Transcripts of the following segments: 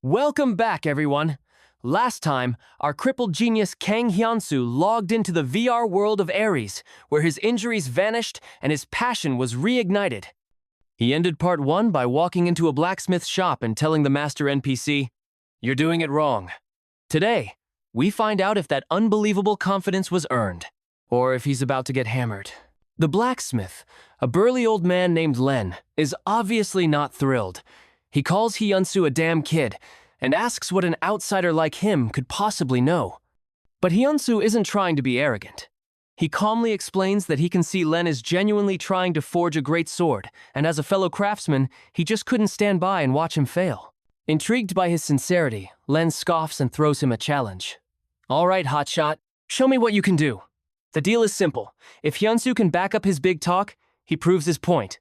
Welcome back, everyone! Last time, our crippled genius Kang Hyeonsu logged into the VR world of Ares, where his injuries vanished and his passion was reignited. He ended part 1 by walking into a blacksmith shop and telling the master NPC, "You're doing it wrong." Today, we find out if that unbelievable confidence was earned, or if he's about to get hammered. The blacksmith, a burly old man named Len, is obviously not thrilled. He calls Hyeonsu a damn kid and asks what an outsider like him could possibly know. But Hyeonsu isn't trying to be arrogant. He calmly explains that he can see Len is genuinely trying to forge a great sword, and as a fellow craftsman, he just couldn't stand by and watch him fail. Intrigued by his sincerity, Len scoffs and throws him a challenge. "All right, hotshot, show me what you can do." The deal is simple. If Hyeonsu can back up his big talk, he proves his point.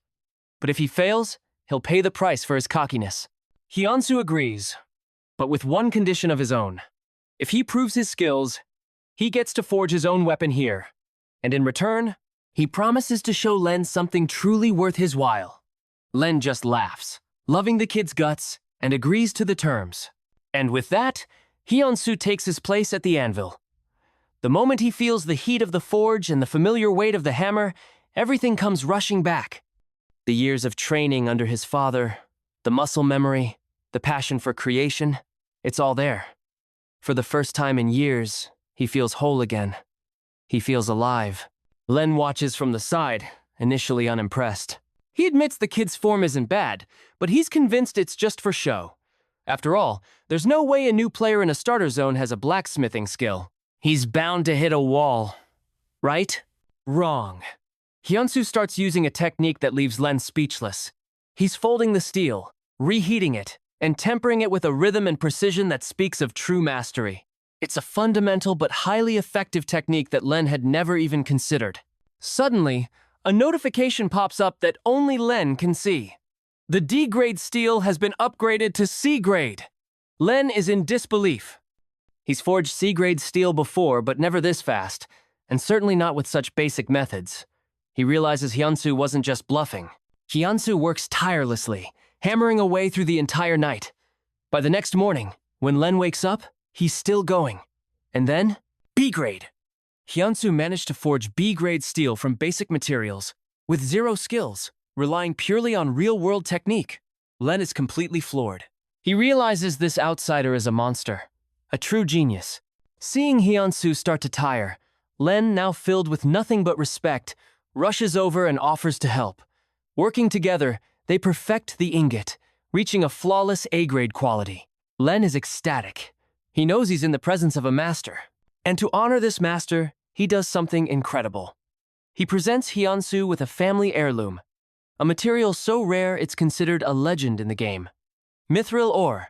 But if he fails, he'll pay the price for his cockiness. Hyeonsu agrees, but with one condition of his own. If he proves his skills, he gets to forge his own weapon here. And in return, he promises to show Len something truly worth his while. Len just laughs, loving the kid's guts, and agrees to the terms. And with that, Hyeonsu takes his place at the anvil. The moment he feels the heat of the forge and the familiar weight of the hammer, everything comes rushing back. The years of training under his father, the muscle memory, the passion for creation, it's all there. For the first time in years, he feels whole again. He feels alive. Len watches from the side, initially unimpressed. He admits the kid's form isn't bad, but he's convinced it's just for show. After all, there's no way a new player in a starter zone has a blacksmithing skill. He's bound to hit a wall. Right? Wrong. Hyeonsu starts using a technique that leaves Len speechless. He's folding the steel, reheating it, and tempering it with a rhythm and precision that speaks of true mastery. It's a fundamental but highly effective technique that Len had never even considered. Suddenly, a notification pops up that only Len can see. The D-grade steel has been upgraded to C-grade. Len is in disbelief. He's forged C-grade steel before, but never this fast, and certainly not with such basic methods. He realizes Hyeonsu wasn't just bluffing. Hyeonsu works tirelessly, hammering away through the entire night. By the next morning, when Len wakes up, he's still going. And then, B-grade. Hyeonsu managed to forge B-grade steel from basic materials, with zero skills, relying purely on real-world technique. Len is completely floored. He realizes this outsider is a monster, a true genius. Seeing Hyeonsu start to tire, Len, now filled with nothing but respect, rushes over and offers to help. Working together, they perfect the ingot, reaching a flawless A-grade quality. Len is ecstatic. He knows he's in the presence of a master. And to honor this master, he does something incredible. He presents Hyeonsu with a family heirloom, a material so rare it's considered a legend in the game. Mithril ore,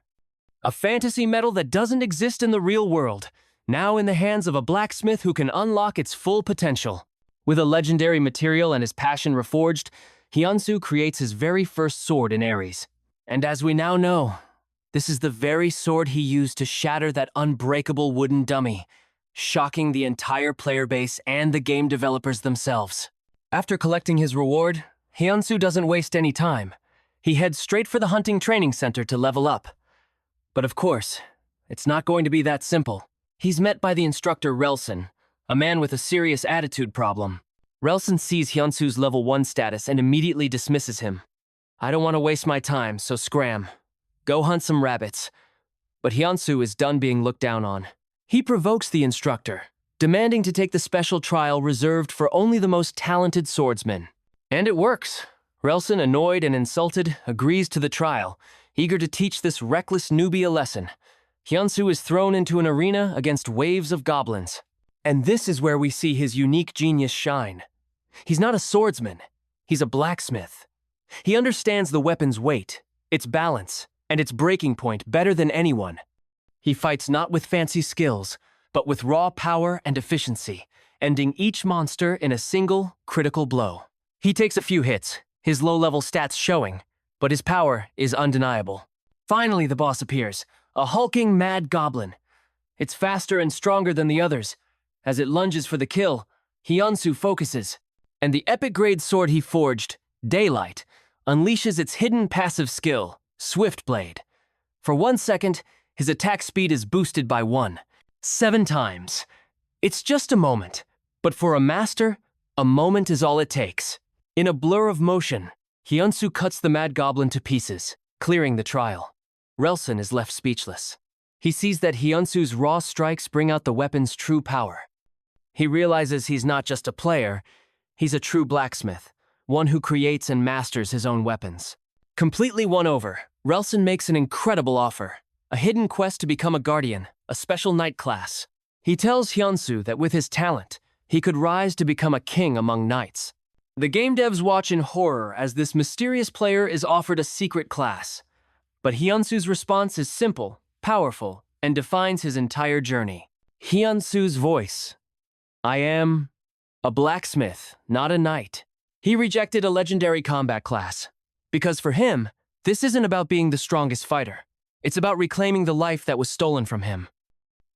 a fantasy metal that doesn't exist in the real world, now in the hands of a blacksmith who can unlock its full potential. With a legendary material and his passion reforged, Hyeonsu creates his very first sword in Ares. And as we now know, this is the very sword he used to shatter that unbreakable wooden dummy, shocking the entire player base and the game developers themselves. After collecting his reward, Hyeonsu doesn't waste any time. He heads straight for the hunting training center to level up. But of course, it's not going to be that simple. He's met by the instructor Relsen, a man with a serious attitude problem. Relsen sees Hyeonsu's level 1 status and immediately dismisses him. "I don't want to waste my time, so scram. Go hunt some rabbits." But Hyeonsu is done being looked down on. He provokes the instructor, demanding to take the special trial reserved for only the most talented swordsmen. And it works. Relsen, annoyed and insulted, agrees to the trial, eager to teach this reckless newbie a lesson. Hyeonsu is thrown into an arena against waves of goblins. And this is where we see his unique genius shine. He's not a swordsman, he's a blacksmith. He understands the weapon's weight, its balance, and its breaking point better than anyone. He fights not with fancy skills, but with raw power and efficiency, ending each monster in a single, critical blow. He takes a few hits, his low-level stats showing, but his power is undeniable. Finally, the boss appears, a hulking mad goblin. It's faster and stronger than the others. As it lunges for the kill, Hyeonsu focuses, and the epic-grade sword he forged, Daylight, unleashes its hidden passive skill, Swift Blade. For 1 second, his attack speed is boosted by 7 times. It's just a moment, but for a master, a moment is all it takes. In a blur of motion, Hyeonsu cuts the Mad Goblin to pieces, clearing the trial. Relsen is left speechless. He sees that Hyeonsu's raw strikes bring out the weapon's true power. He realizes he's not just a player, he's a true blacksmith, one who creates and masters his own weapons. Completely won over, Relsen makes an incredible offer, a hidden quest to become a guardian, a special knight class. He tells Hyeonsu that with his talent, he could rise to become a king among knights. The game devs watch in horror as this mysterious player is offered a secret class. But Hyeonsu's response is simple, powerful, and defines his entire journey. Hyeonsu's voice. I am a blacksmith, not a knight. He rejected a legendary combat class. Because for him, this isn't about being the strongest fighter. It's about reclaiming the life that was stolen from him.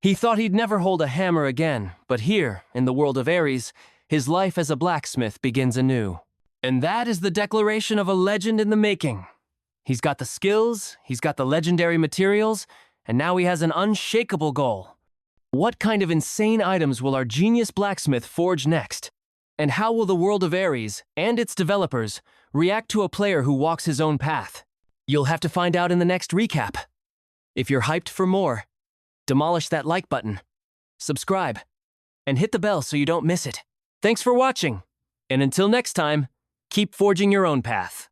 He thought he'd never hold a hammer again, but here, in the world of Ares, his life as a blacksmith begins anew. And that is the declaration of a legend in the making. He's got the skills, he's got the legendary materials, and now he has an unshakable goal. What kind of insane items will our genius blacksmith forge next? And how will the world of Ares, and its developers, react to a player who walks his own path? You'll have to find out in the next recap. If you're hyped for more, demolish that like button, subscribe, and hit the bell so you don't miss it. Thanks for watching, and until next time, keep forging your own path.